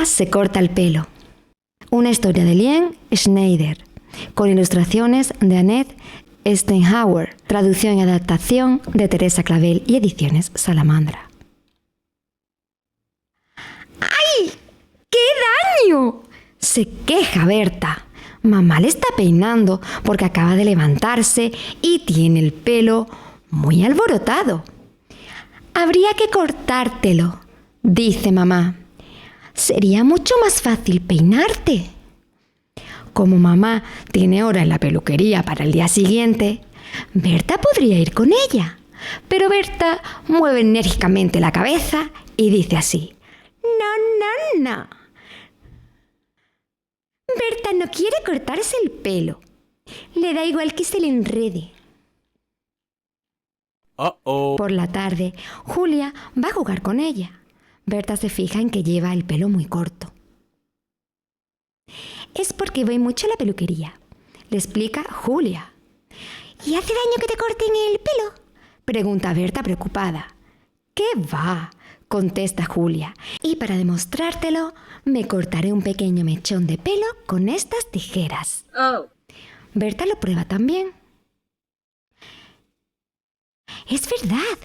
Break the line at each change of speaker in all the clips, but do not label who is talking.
Julia se corta el pelo. Una historia de Lien Schneider, con ilustraciones de Annette Steinhauer, traducción y adaptación de Teresa Clavel y Ediciones Salamandra. ¡Ay! ¡Qué daño!, se queja Berta. Mamá le está peinando porque acaba de levantarse y tiene el pelo muy alborotado. Habría que cortártelo, dice mamá. Sería mucho más fácil peinarte. Como mamá tiene hora en la peluquería para el día siguiente, Berta podría ir con ella. Pero Berta mueve enérgicamente la cabeza y dice así: No, no, no. Berta no quiere cortarse el pelo. Le da igual que se le enrede. Por la tarde, Julia va a jugar con ella. Berta se fija en que lleva el pelo muy corto. Es porque voy mucho a la peluquería, le explica Julia. ¿Y hace daño que te corten el pelo?, pregunta Berta preocupada. ¿Qué va?, contesta Julia. Y para demostrártelo, me cortaré un pequeño mechón de pelo con estas tijeras. Berta lo prueba también. Es verdad,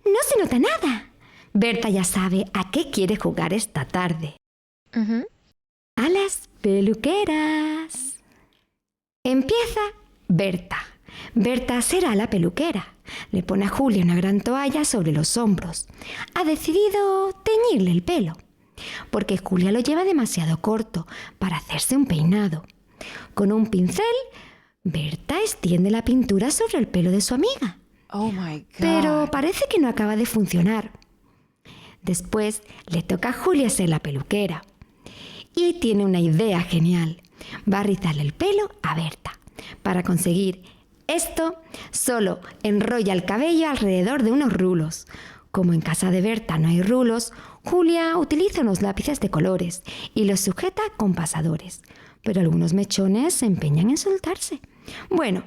no se nota nada. Berta ya sabe a qué quiere jugar esta tarde. A las peluqueras. Empieza Berta. Berta será la peluquera. Le pone a Julia una gran toalla sobre los hombros. Ha decidido teñirle el pelo, porque Julia lo lleva demasiado corto para hacerse un peinado. Con un pincel, Berta extiende la pintura sobre el pelo de su amiga.
Oh my God.
Pero parece que no acaba de funcionar. Después le toca a Julia ser la peluquera. Y tiene una idea genial. Va a rizarle el pelo a Berta. Para conseguir esto, solo enrolla el cabello alrededor de unos rulos. Como en casa de Berta no hay rulos, Julia utiliza unos lápices de colores y los sujeta con pasadores. Pero algunos mechones se empeñan en soltarse. Bueno,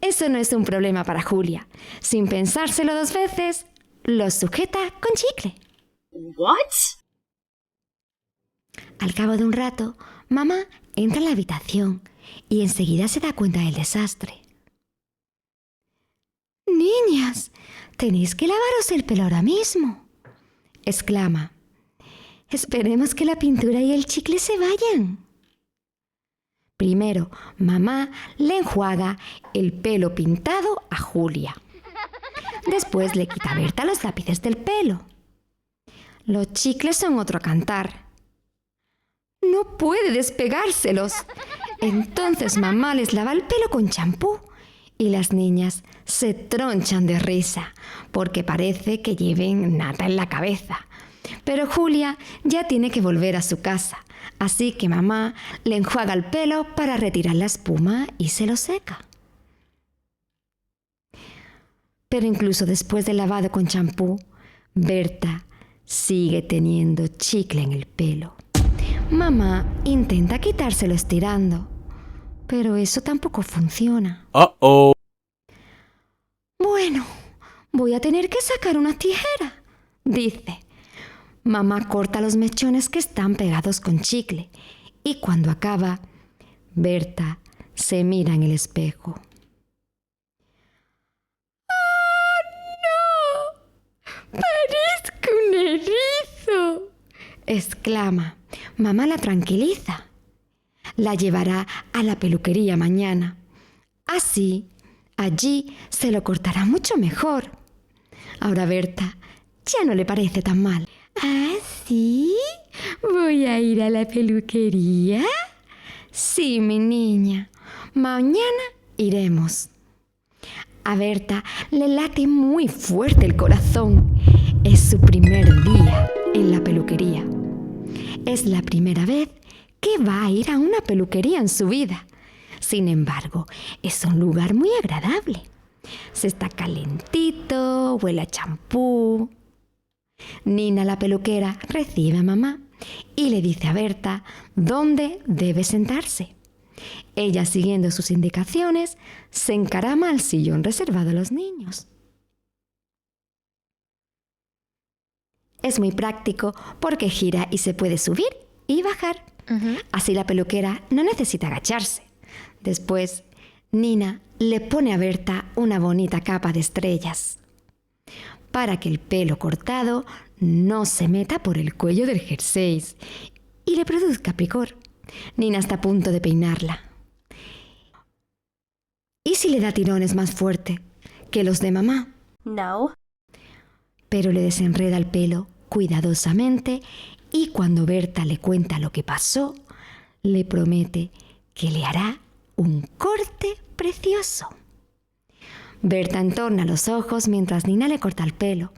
eso no es un problema para Julia. Sin pensárselo dos veces, los sujeta con chicle.
What?
Al cabo de un rato, mamá entra en la habitación y enseguida se da cuenta del desastre. «Niñas, tenéis que lavaros el pelo ahora mismo», exclama. «Esperemos que la pintura y el chicle se vayan». Primero, mamá le enjuaga el pelo pintado a Julia. Después le quita a Berta los lápices del pelo. Los chicles son otro cantar. No puede despegárselos. Entonces mamá les lava el pelo con champú y las niñas se tronchan de risa porque parece que lleven nata en la cabeza. Pero Julia ya tiene que volver a su casa, así que mamá le enjuaga el pelo para retirar la espuma y se lo seca. Pero incluso después del lavado con champú, Berta sigue teniendo chicle en el pelo. Mamá intenta quitárselo estirando, pero eso tampoco funciona. Bueno, voy a tener que sacar una tijera, dice. Mamá corta los mechones que están pegados con chicle y cuando acaba, Berta se mira en el espejo. ¡Oh, no! ¡Parezco un erizo!, exclama. Mamá la tranquiliza. La llevará a la peluquería mañana. Así, allí se lo cortará mucho mejor. Ahora Berta ya no le parece tan mal. ¿Ah, sí? ¿Voy a ir a la peluquería? Sí, mi niña. Mañana iremos. A Berta le late muy fuerte el corazón. Es su primer día en la peluquería. Es la primera vez que va a ir a una peluquería en su vida. Sin embargo, es un lugar muy agradable. Se está calentito, huele a champú. Nina, la peluquera, recibe a mamá y le dice a Berta dónde debe sentarse. Ella, siguiendo sus indicaciones, se encarama al sillón reservado a los niños. Es muy práctico porque gira y se puede subir y bajar. Así la peluquera no necesita agacharse. Después, Nina le pone a Berta una bonita capa de estrellas para que el pelo cortado no se meta por el cuello del jersey y le produzca picor. Nina está a punto de peinarla. ¿Y si le da tirones más fuerte que los de mamá?
No.
Pero le desenreda el pelo cuidadosamente y cuando Berta le cuenta lo que pasó, le promete que le hará un corte precioso. Berta entorna los ojos mientras Nina le corta el pelo.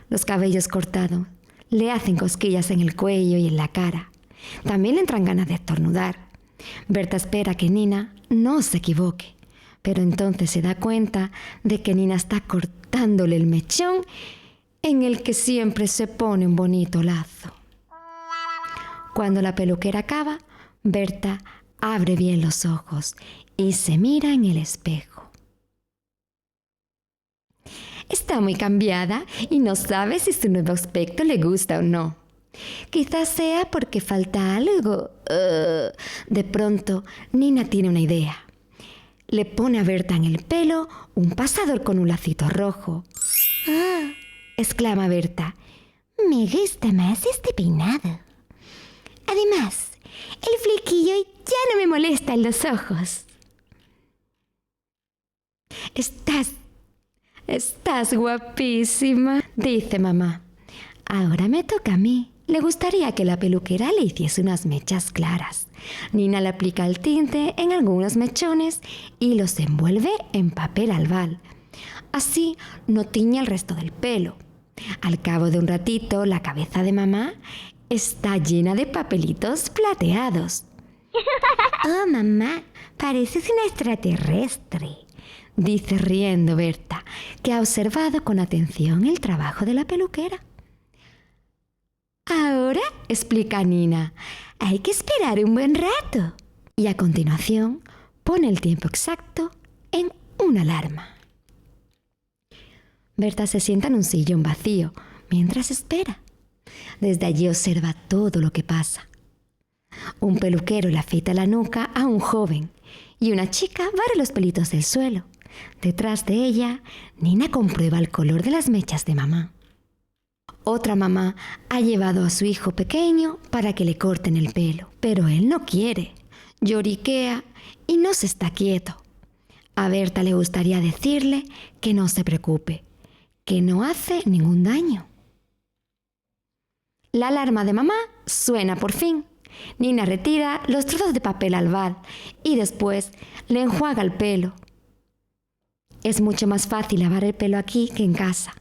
Los cabellos cortados le hacen cosquillas en el cuello y en la cara. También le entran ganas de estornudar. Berta espera que Nina no se equivoque, pero entonces se da cuenta de que Nina está cortándole el mechón en el que siempre se pone un bonito lazo. Cuando la peluquera acaba, Berta abre bien los ojos y se mira en el espejo. Está muy cambiada y no sabe si su nuevo aspecto le gusta o no. Quizás sea porque falta algo. De pronto, Nina tiene una idea. Le pone a Berta en el pelo un pasador con un lacito rojo. ¡Ah! Exclama Berta. Me gusta más este peinado. Además, el flequillo ya no me molesta en los ojos. Estás guapísima, dice mamá. Ahora me toca a mí. Le gustaría que la peluquera le hiciese unas mechas claras. Nina le aplica el tinte en algunos mechones y los envuelve en papel albal. Así no tiñe el resto del pelo. Al cabo de un ratito, la cabeza de mamá está llena de papelitos plateados. Oh, mamá, pareces una extraterrestre, dice riendo Berta, que ha observado con atención el trabajo de la peluquera. Ahora, explica Nina, hay que esperar un buen rato. Y a continuación pone el tiempo exacto en una alarma. Berta se sienta en un sillón vacío mientras espera. Desde allí observa todo lo que pasa. Un peluquero le afeita la nuca a un joven y una chica barre los pelitos del suelo. Detrás de ella, Nina comprueba el color de las mechas de mamá. Otra mamá ha llevado a su hijo pequeño para que le corten el pelo, pero él no quiere. Lloriquea y no se está quieto. A Berta le gustaría decirle que no se preocupe, que no hace ningún daño. La alarma de mamá suena por fin. Nina retira los trozos de papel albal y después le enjuaga el pelo. Es mucho más fácil lavar el pelo aquí que en casa.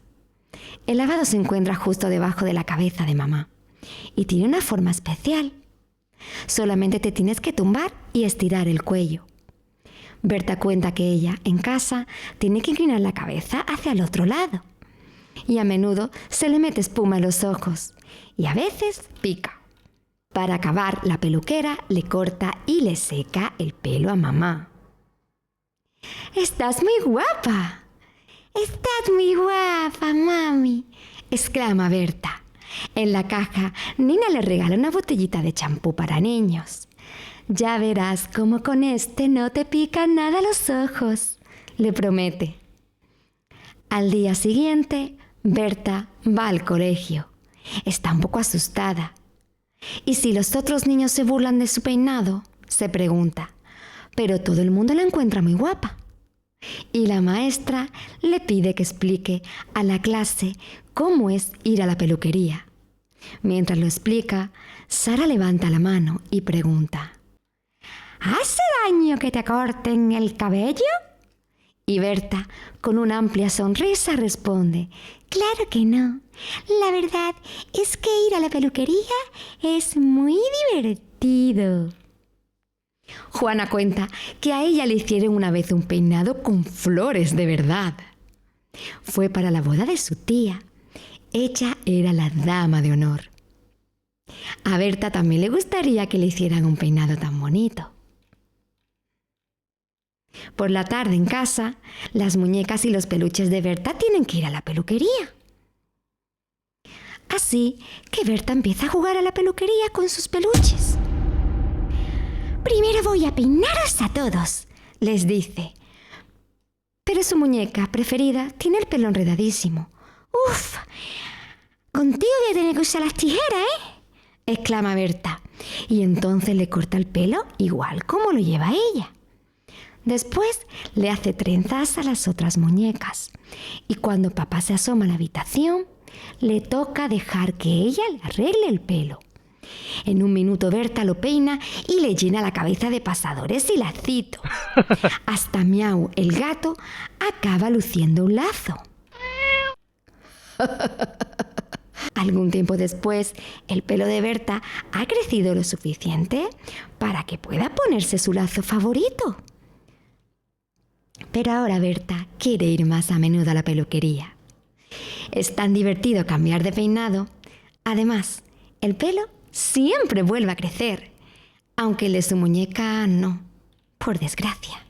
El lavado se encuentra justo debajo de la cabeza de mamá y tiene una forma especial. Solamente te tienes que tumbar y estirar el cuello. Berta cuenta que ella, en casa, tiene que inclinar la cabeza hacia el otro lado. Y a menudo se le mete espuma en los ojos y a veces pica. Para acabar, la peluquera le corta y le seca el pelo a mamá. ¡Estás muy guapa! ¡Estás muy guapa, mami!, exclama Berta. En la caja, Nina le regala una botellita de champú para niños. Ya verás cómo con este no te pican nada los ojos, le promete. Al día siguiente, Berta va al colegio. Está un poco asustada. ¿Y si los otros niños se burlan de su peinado?, se pregunta. Pero todo el mundo la encuentra muy guapa. Y la maestra le pide que explique a la clase cómo es ir a la peluquería. Mientras lo explica, Sara levanta la mano y pregunta: ¿hace daño que te corten el cabello? Y Berta, con una amplia sonrisa, responde: claro que no. La verdad es que ir a la peluquería es muy divertido. Juana cuenta que a ella le hicieron una vez un peinado con flores de verdad. Fue para la boda de su tía. Ella era la dama de honor. A Berta también le gustaría que le hicieran un peinado tan bonito. Por la tarde en casa, las muñecas y los peluches de Berta tienen que ir a la peluquería. Así que Berta empieza a jugar a la peluquería con sus peluches. Primero voy a peinaros a todos, les dice. Pero su muñeca preferida tiene el pelo enredadísimo. ¡Uf! Contigo voy a tener que usar las tijeras, ¿eh? Exclama Berta. Y entonces le corta el pelo igual como lo lleva ella. Después le hace trenzas a las otras muñecas. Y cuando papá se asoma a la habitación, le toca dejar que ella le arregle el pelo. En un minuto Berta lo peina y le llena la cabeza de pasadores y lacitos. Hasta Miau, el gato, acaba luciendo un lazo. Algún tiempo después, el pelo de Berta ha crecido lo suficiente para que pueda ponerse su lazo favorito. Pero ahora Berta quiere ir más a menudo a la peluquería. Es tan divertido cambiar de peinado. Además, el pelo siempre vuelve a crecer, aunque el de su muñeca no, por desgracia.